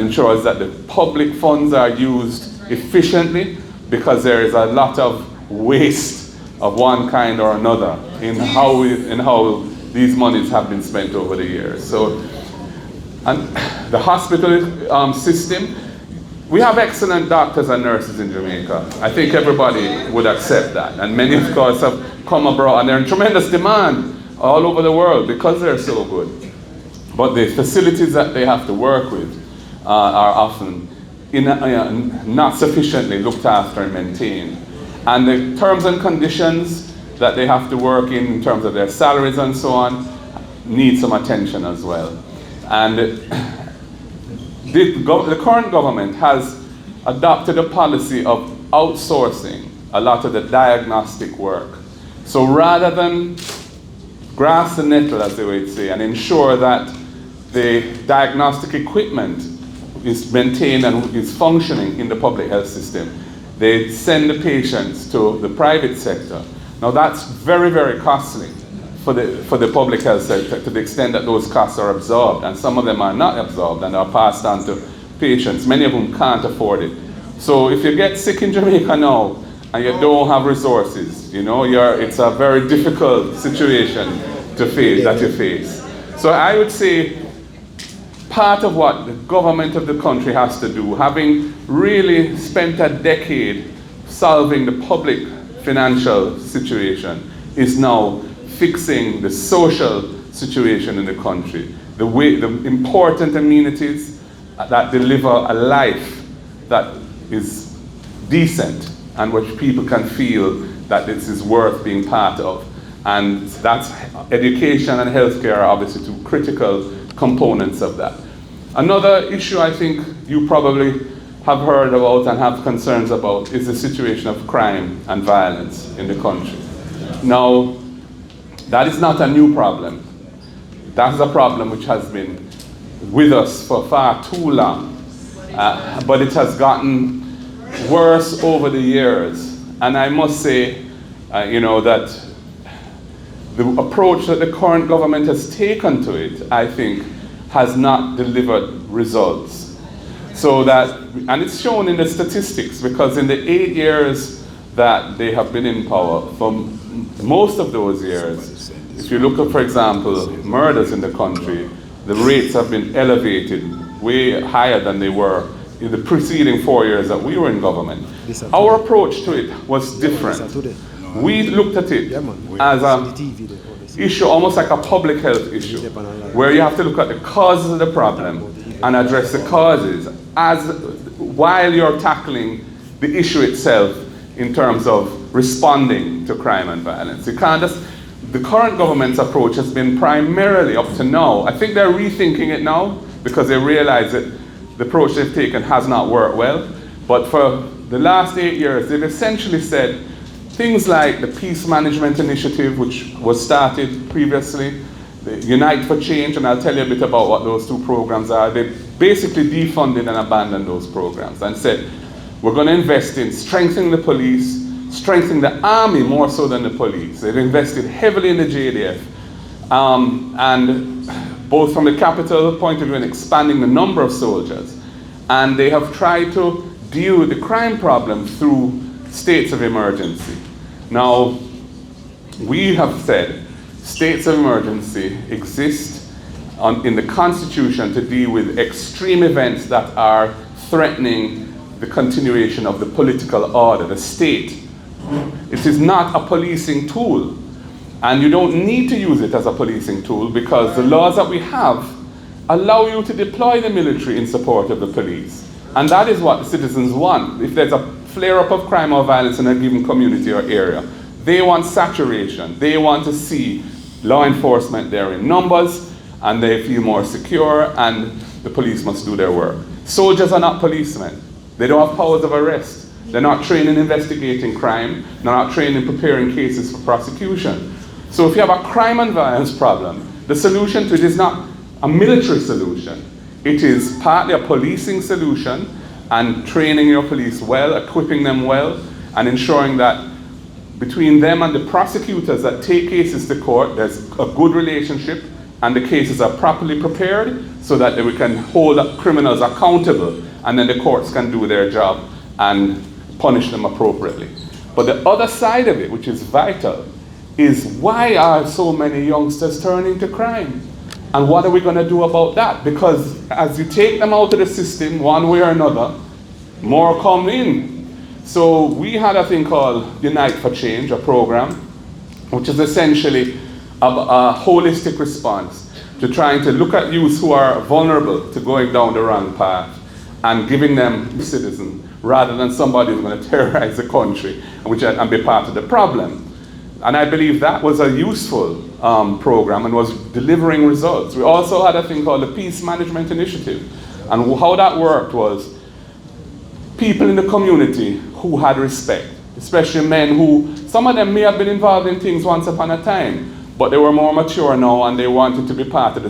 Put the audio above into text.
ensures that the public funds are used efficiently, because there is a lot of waste of one kind or another in how these monies have been spent over the years. So, and the hospital system, we have excellent doctors and nurses in Jamaica. I think everybody would accept that. And many, of course, have come abroad, and they're in tremendous demand all over the world because they're so good. But the facilities that they have to work with are often not sufficiently looked after and maintained. And the terms and conditions that they have to work in terms of their salaries and so on need some attention as well. And the current government has adopted a policy of outsourcing a lot of the diagnostic work. So rather than grasp the nettle, as they would say, and ensure that the diagnostic equipment is maintained and is functioning in the public health system, they send the patients to the private sector. Now that's very, very costly for the public health sector, to the extent that those costs are absorbed, and some of them are not absorbed and are passed on to patients. Many of them can't afford it. So if you get sick in Jamaica now and you don't have resources, you know, it's a very difficult situation to face, that you face. So I would say part of what the government of the country has to do, having really spent a decade solving the public financial situation, is now fixing the social situation in the country. The important amenities that deliver a life that is decent and which people can feel that this is worth being part of. And that's education and healthcare are obviously two critical components of that. Another issue I think you probably have heard about and have concerns about is the situation of crime and violence in the country. Now, that is not a new problem. That is a problem which has been with us for far too long, but it has gotten worse over the years. And I must say, that the approach that the current government has taken to it, I think, has not delivered results. So that, and it's shown in the statistics, because in the 8 years that they have been in power, for most of those years, if you look at, for example, murders in the country, the rates have been elevated way higher than they were in the preceding 4 years that we were in government. Our approach to it was different. We looked at it as an issue, almost like a public health issue, where you have to look at the causes of the problem and address the causes while you're tackling the issue itself in terms of responding to crime and violence. You can't just, the current government's approach has been primarily up to now. I think they're rethinking it now because they realize that the approach they've taken has not worked well. But for the last 8 years, they've essentially said things like the Peace Management Initiative, which was started previously, the Unite for Change, and I'll tell you a bit about what those two programs are. They basically defunded and abandoned those programs and said, we're going to invest in strengthening the police, strengthening the army more so than the police. They've invested heavily in the JDF, and both from the capital point of view and expanding the number of soldiers. And they have tried to deal with the crime problem through states of emergency. Now, we have said states of emergency exist in the Constitution to deal with extreme events that are threatening the continuation of the political order, the state. It is not a policing tool, and you don't need to use it as a policing tool because the laws that we have allow you to deploy the military in support of the police. And that is what the citizens want. If there's a flare-up of crime or violence in a given community or area, they want saturation. They want to see law enforcement there in numbers, and they feel more secure, and the police must do their work. Soldiers are not policemen. They don't have powers of arrest. They're not trained in investigating crime. They're not trained in preparing cases for prosecution. So if you have a crime and violence problem, the solution to it is not a military solution. It is partly a policing solution, and training your police well, equipping them well, and ensuring that between them and the prosecutors that take cases to court, there's a good relationship and the cases are properly prepared so that we can hold criminals accountable, and then the courts can do their job and punish them appropriately. But the other side of it, which is vital, is why are so many youngsters turning to crime? And what are we going to do about that? Because as you take them out of the system one way or another, more come in. So we had a thing called Unite for Change, a program, which is essentially a holistic response to trying to look at youth who are vulnerable to going down the wrong path and giving them citizen rather than somebody who's going to terrorize the country and be part of the problem. And I believe that was a useful program and was delivering results. We also had a thing called the Peace Management Initiative. And how that worked was people in the community who had respect, especially men who, some of them may have been involved in things once upon a time, but they were more mature now and they wanted to be part of the